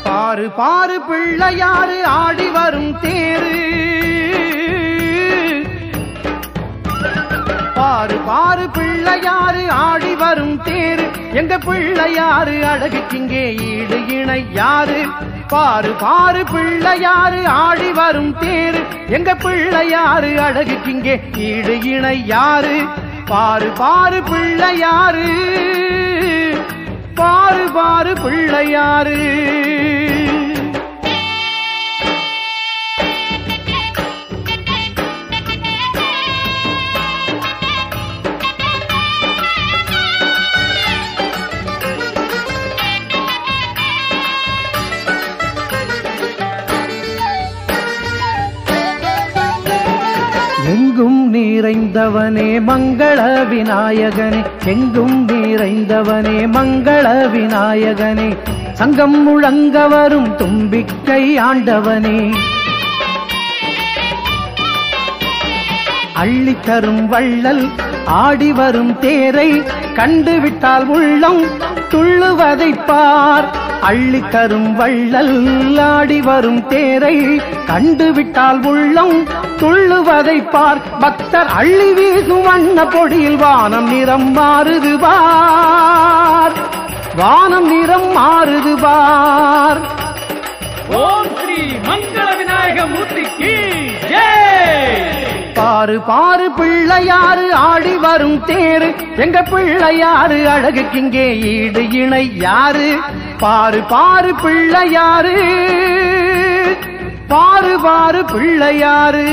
பாரு பாரு பிள்ளையாரு ஆடி வரும் தேரு, பாரு பாரு பிள்ளையாரு ஆடி வரும் தேரு, எங்க பிள்ளையாரு அழகுக்கிங்கே ஈடு இணை யாரு? பாரு பாரு பிள்ளையாரு ஆடி வரும் தேரு, எங்க பிள்ளையாரு அழகுக்கிங்கே ஈடு இணை யாரு? பாரு பாரு பிள்ளையாரு, பாரு பாரு பிள்ளையாரு. எங்கும் நிறைந்தவனே மங்கள விநாயகனே, எங்கும் நிறைந்தவனே மங்கள விநாயகனே, சங்கம் முழங்க வரும் தும்பிக்கை ஆண்டவனே, அள்ளித்தரும் வள்ளல் ஆடி வரும் தேரை கண்டுவிட்டால் உள்ளம் துள்ளுவதை பார். அள்ளித்தரும் வள்ளல் ஆடி வரும் தேரை கண்டுவிட்டால் உள்ளம் துள்ளுவதை பார். பக்தர் அள்ளி வீசும் வண்ண பொடியில் வானம் நிறம் மாறுது பார், வானம் நிறம் மாறுது பார். ஓம் ஸ்ரீ மங்கள விநாயக மூர்த்திக்கு ஜெய். பாரு பாரு பிள்ளையாரு ஆடி வரும் தேரு, எங்க பிள்ளையாரு அழகுக்கிங்கே ஈடு இணை யாரு? பாரு பாரு பிள்ளையாரு, பாரு பாரு பிள்ளையாரு.